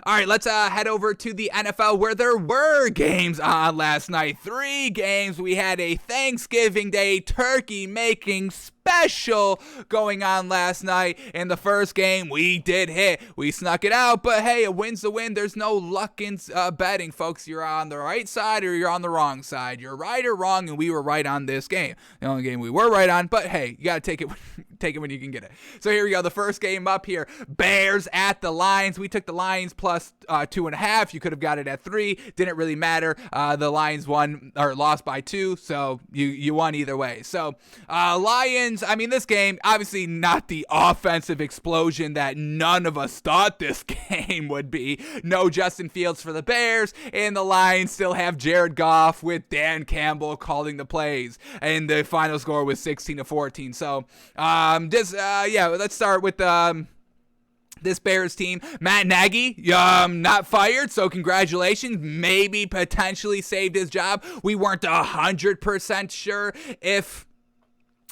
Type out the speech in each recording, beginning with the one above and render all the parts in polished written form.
All right, let's head over to the NFL where there were games on last night. 3 games. We had a Thanksgiving Day turkey making special going on last night. In the first game, we did hit. We snuck it out, but hey, a win's a win. There's no luck in betting, folks. You're on the right side or you're on the wrong side. You're right or wrong, and we were right on this game. The only game we were right on, but hey, you got to take it when you can get it. So here we go. The first game up here, Bears at the Lions. We took the Lions plus 2.5. You could have got it at 3. Didn't really matter. The Lions won or lost by 2, so you won either way. So Lions, I mean, this game, obviously not the offensive explosion that none of us thought this game would be. No Justin Fields for the Bears, and the Lions still have Jared Goff with Dan Campbell calling the plays. And the final score was 16-14. So, let's start with this Bears team. Matt Nagy, not fired, so congratulations. Maybe potentially saved his job. We weren't 100% sure if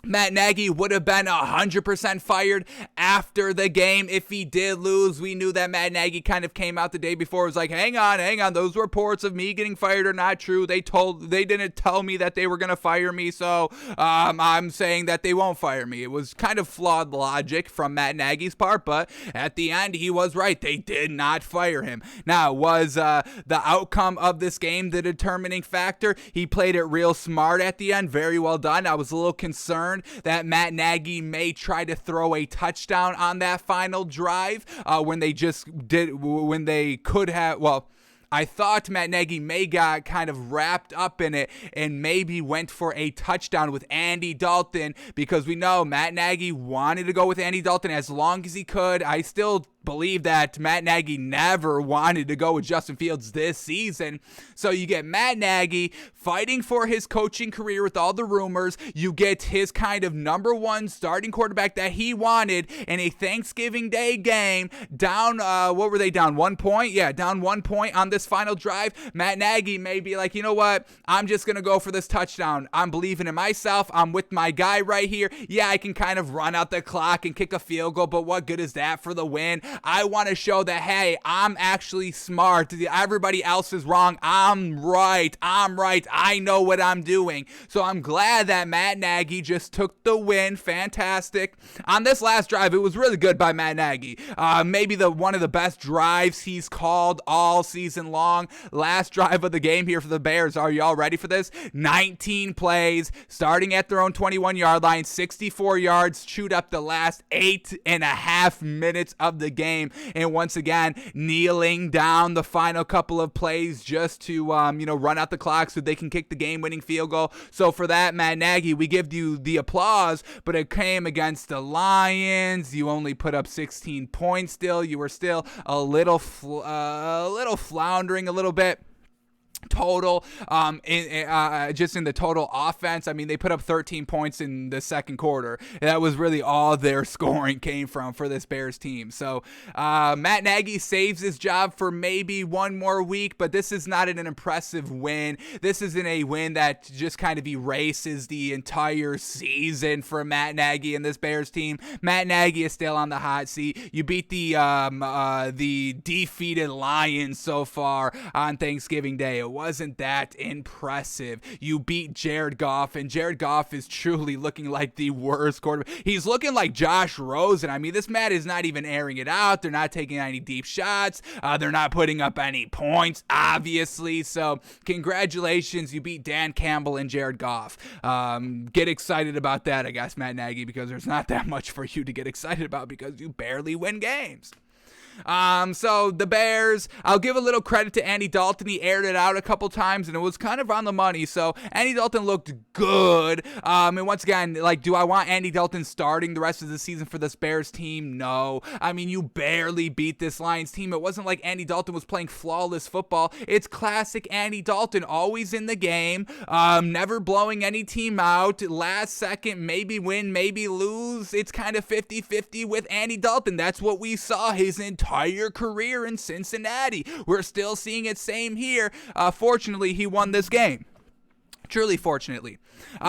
Matt Nagy would have been 100% fired after the game if he did lose. We knew that Matt Nagy kind of came out the day before. It was like, hang on. Those reports of me getting fired are not true. They didn't tell me that they were going to fire me, so I'm saying that they won't fire me. It was kind of flawed logic from Matt Nagy's part, but at the end, he was right. They did not fire him. Now, was the outcome of this game the determining factor? He played it real smart at the end. Very well done. I was a little concerned that Matt Nagy may try to throw a touchdown on that final drive when they could have. Well, I thought Matt Nagy may got kind of wrapped up in it and maybe went for a touchdown with Andy Dalton, because we know Matt Nagy wanted to go with Andy Dalton as long as he could. I still believe that Matt Nagy never wanted to go with Justin Fields this season. So you get Matt Nagy fighting for his coaching career with all the rumors. You get his kind of number one starting quarterback that he wanted in a Thanksgiving Day game down, what were they down? 1 point? Yeah, down 1 point on this final drive. Matt Nagy may be like, you know what? I'm just going to go for this touchdown. I'm believing in myself. I'm with my guy right here. Yeah, I can kind of run out the clock and kick a field goal, but what good is that for the win? I want to show that, hey, I'm actually smart. Everybody else is wrong. I'm right. I know what I'm doing. So I'm glad that Matt Nagy just took the win. Fantastic. On this last drive, it was really good by Matt Nagy. Maybe one of the best drives he's called all season long. Last drive of the game here for the Bears. Are y'all ready for this? 19 plays, starting at their own 21-yard line, 64 yards, chewed up the last 8.5 minutes of the game. And once again, kneeling down the final couple of plays just to, run out the clock so they can kick the game-winning field goal. So for that, Matt Nagy, we give you the applause, but it came against the Lions. You only put up 16 points still. You were still a little floundering a little bit. Total, just in the total offense, I mean, they put up 13 points in the second quarter. That was really all their scoring came from for this Bears team. So Matt Nagy saves his job for maybe one more week, but this is not an impressive win. This isn't a win that just kind of erases the entire season for Matt Nagy and this Bears team. Matt Nagy is still on the hot seat. You beat the defeated Lions so far on Thanksgiving Day. It wasn't that impressive. You beat Jared Goff, and Jared Goff is truly looking like the worst quarterback. He's looking like Josh Rosen. I mean, this Matt is not even airing it out. They're not taking any deep shots. They're not putting up any points, obviously. So congratulations. You beat Dan Campbell and Jared Goff. Get excited about that, I guess, Matt Nagy, because there's not that much for you to get excited about because you barely win games. So the Bears, I'll give a little credit to Andy Dalton. He aired it out a couple times, and it was kind of on the money. So Andy Dalton looked good. And once again, do I want Andy Dalton starting the rest of the season for this Bears team? No. I mean, you barely beat this Lions team. It wasn't like Andy Dalton was playing flawless football. It's classic Andy Dalton, always in the game, never blowing any team out. Last second, maybe win, maybe lose. It's kind of 50-50 with Andy Dalton. That's what we saw his entire career in Cincinnati. We're still seeing it same here. Fortunately, he won this game. Truly, fortunately.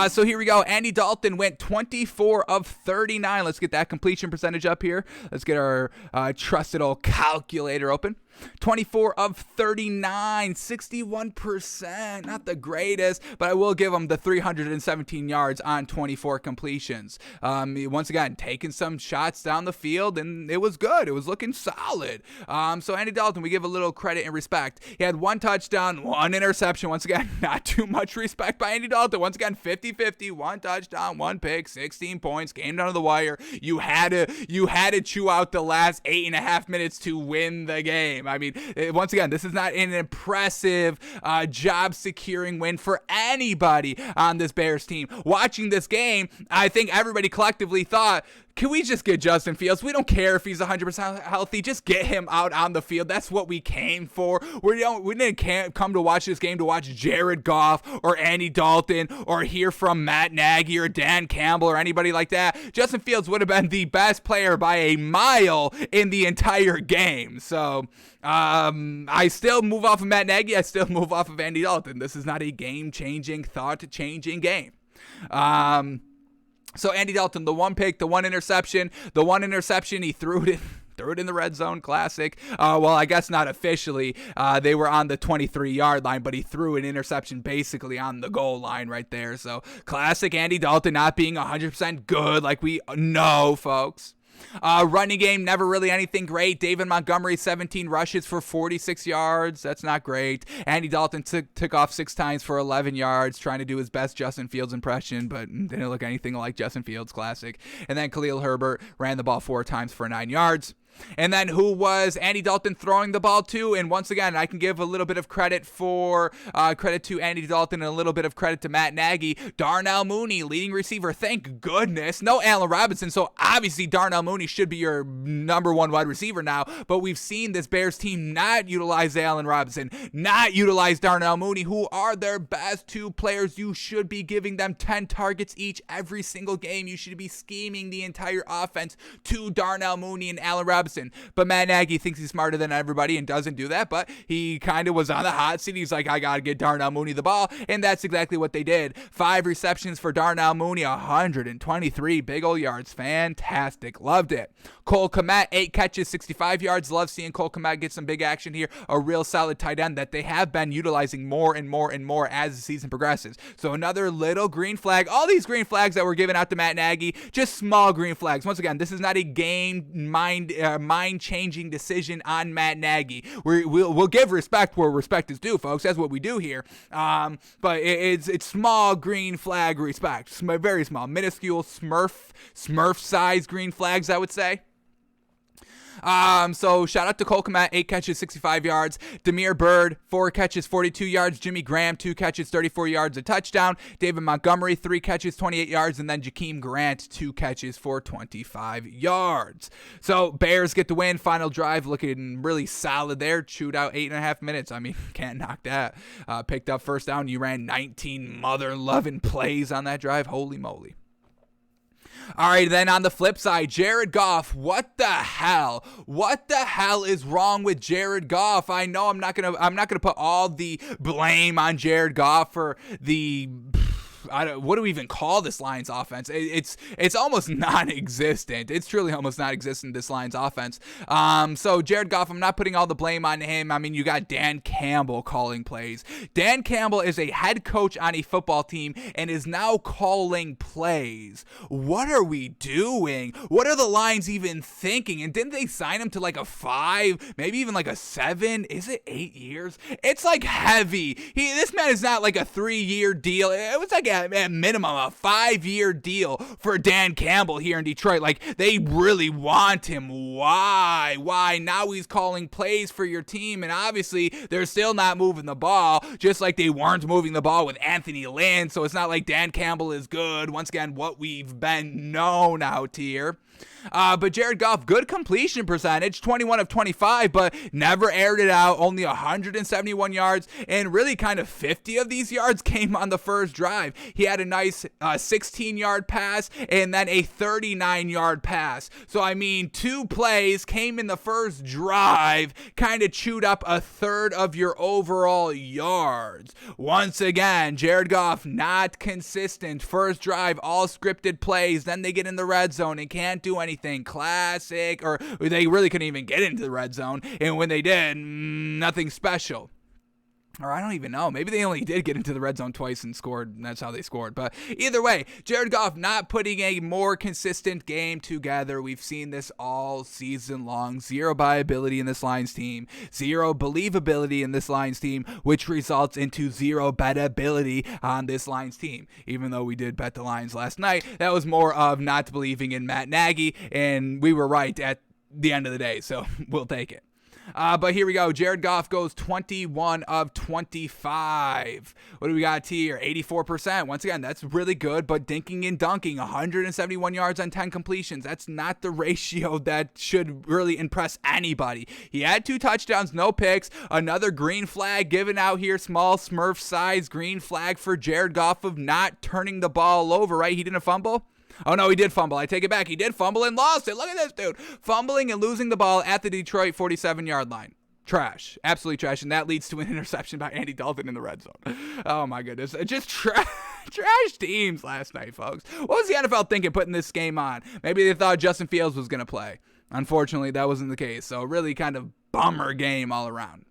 So here we go. Andy Dalton went 24 of 39. Let's get that completion percentage up here. Let's get our trusted old calculator open. 24 of 39, 61%. Not the greatest, but I will give him the 317 yards on 24 completions. Once again, taking some shots down the field, and it was good. It was looking solid. So Andy Dalton, we give a little credit and respect. He had 1 touchdown, 1 interception. Once again, not too much respect by Andy Dalton. Once again, 50-50, 1 touchdown, 1 pick, 16 points, came down to the wire. You had to chew out the last 8.5 minutes to win the game. I mean, once again, this is not an impressive job-securing win for anybody on this Bears team. Watching this game, I think everybody collectively thought, can we just get Justin Fields? We don't care if he's 100% healthy. Just get him out on the field. That's what we came for. We didn't come to watch this game to watch Jared Goff or Andy Dalton or hear from Matt Nagy or Dan Campbell or anybody like that. Justin Fields would have been the best player by a mile in the entire game. So I still move off of Matt Nagy. I still move off of Andy Dalton. This is not a game-changing, thought-changing game. So Andy Dalton, the 1 pick, the 1 interception. The 1 interception, he threw it in the red zone. Classic. Well, I guess not officially. They were on the 23-yard line, but he threw an interception basically on the goal line right there. So classic Andy Dalton not being 100% good like we know, folks. Running game, never really anything great. David Montgomery, 17 rushes for 46 yards. That's not great. Andy Dalton took off 6 times for 11 yards, trying to do his best Justin Fields impression, but didn't look anything like Justin Fields. Classic. And then Khalil Herbert ran the ball 4 times for 9 yards. And then who was Andy Dalton throwing the ball to? And once again, I can give a little bit of credit to Andy Dalton and a little bit of credit to Matt Nagy. Darnell Mooney, leading receiver. Thank goodness. No Allen Robinson, so obviously Darnell Mooney should be your number 1 wide receiver now. But we've seen this Bears team not utilize Allen Robinson, not utilize Darnell Mooney, who are their best 2 players. You should be giving them 10 targets each every single game. You should be scheming the entire offense to Darnell Mooney and Allen Robinson. But Matt Nagy thinks he's smarter than everybody and doesn't do that, but he kind of was on the hot seat. He's like, I got to get Darnell Mooney the ball, and that's exactly what they did. 5 receptions for Darnell Mooney, 123 big ol' yards. Fantastic. Loved it. Cole Kmet, 8 catches, 65 yards. Love seeing Cole Kmet get some big action here. A real solid tight end that they have been utilizing more and more and more as the season progresses. So another little green flag. All these green flags that were given out to Matt Nagy, just small green flags. Once again, this is not a game mind-changing decision on Matt Nagy. We'll give respect where respect is due, folks. That's what we do here. But it's small green flag respect. Very small, minuscule Smurf-size green flags, I would say. So shout out to Cole Kmet, 8 catches, 65 yards. Damiere Byrd, 4 catches, 42 yards. Jimmy Graham, 2 catches, 34 yards, a touchdown. David Montgomery, 3 catches, 28 yards. And then Jakeem Grant, 2 catches for 25 yards. So Bears get the win. Final drive looking really solid there. Chewed out 8.5 minutes. I mean, can't knock that. Picked up first down. You ran 19 mother-loving plays on that drive. Holy moly. All right, then on the flip side, Jared Goff. What the hell? What the hell is wrong with Jared Goff? I know I'm not gonna put all the blame on Jared Goff for the what do we even call this Lions offense? It's almost non-existent. It's truly almost non-existent, this Lions offense. So Jared Goff, I'm not putting all the blame on him. I mean, you got Dan Campbell calling plays. Dan Campbell is a head coach on a football team and is now calling plays. What are we doing? What are the Lions even thinking? And didn't they sign him to like a 5, maybe even like a 7? Is it 8 years? It's like heavy. This man is not like a 3-year deal. It was like at minimum a 5-year deal for Dan Campbell here in Detroit. Like, they really want him. Why? Now he's calling plays for your team, and obviously they're still not moving the ball, just like they weren't moving the ball with Anthony Lynn. So it's not like Dan Campbell is good. Once again, what we've been known out here. But Jared Goff, good completion percentage, 21 of 25, but never aired it out, only 171 yards, and really kind of 50 of these yards came on the first drive. He had a nice 16-yard pass and then a 39-yard pass. So, I mean, 2 plays came in the first drive, kind of chewed up a third of your overall yards. Once again, Jared Goff not consistent. First drive, all scripted plays. Then they get in the red zone and can't do anything. Classic. Or they really couldn't even get into the red zone. And when they did, nothing special. Or I don't even know. Maybe they only did get into the red zone twice and scored, and that's how they scored. But either way, Jared Goff not putting a more consistent game together. We've seen this all season long. Zero buyability in this Lions team. Zero believability in this Lions team, which results into zero bettability on this Lions team. Even though we did bet the Lions last night, that was more of not believing in Matt Nagy, and we were right at the end of the day, so we'll take it. But here we go. Jared Goff goes 21 of 25. What do we got here? 84%. Once again, that's really good, but dinking and dunking, 171 yards on 10 completions. That's not the ratio that should really impress anybody. He had 2 touchdowns, no picks. Another green flag given out here, small Smurf size green flag for Jared Goff of not turning the ball over, right? He didn't fumble? Oh, no, he did fumble. I take it back. He did fumble and lost it. Look at this dude. Fumbling and losing the ball at the Detroit 47-yard line. Trash. Absolutely trash. And that leads to an interception by Andy Dalton in the red zone. Oh, my goodness. Just trash teams last night, folks. What was the NFL thinking putting this game on? Maybe they thought Justin Fields was going to play. Unfortunately, that wasn't the case. So really kind of bummer game all around.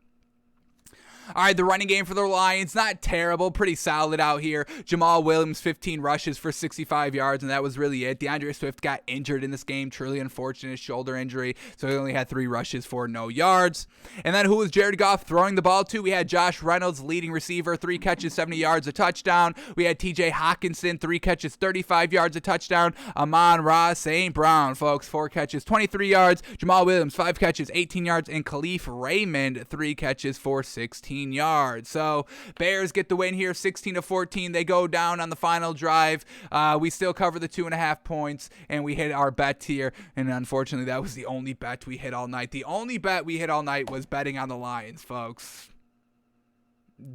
All right, the running game for the Lions, not terrible, pretty solid out here. Jamal Williams, 15 rushes for 65 yards, and that was really it. DeAndre Swift got injured in this game, truly unfortunate shoulder injury, so he only had 3 rushes for no yards. And then who was Jared Goff throwing the ball to? We had Josh Reynolds, leading receiver, 3 catches, 70 yards, a touchdown. We had TJ Hawkinson, 3 catches, 35 yards, a touchdown. Amon-Ra St. Brown, folks, 4 catches, 23 yards. Jamal Williams, 5 catches, 18 yards, and Khalif Raymond, 3 catches for 16 yards. So Bears get the win here, 16-14. They go down on the final drive. We still cover the 2.5 points, and we hit our bet here. And unfortunately, that was the only bet we hit all night. The only bet we hit all night was betting on the Lions, folks.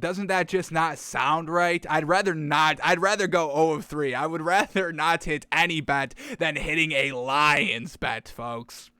Doesn't that just not sound right? I'd rather not. I'd rather go 0 of 3. I would rather not hit any bet than hitting a Lions bet, folks.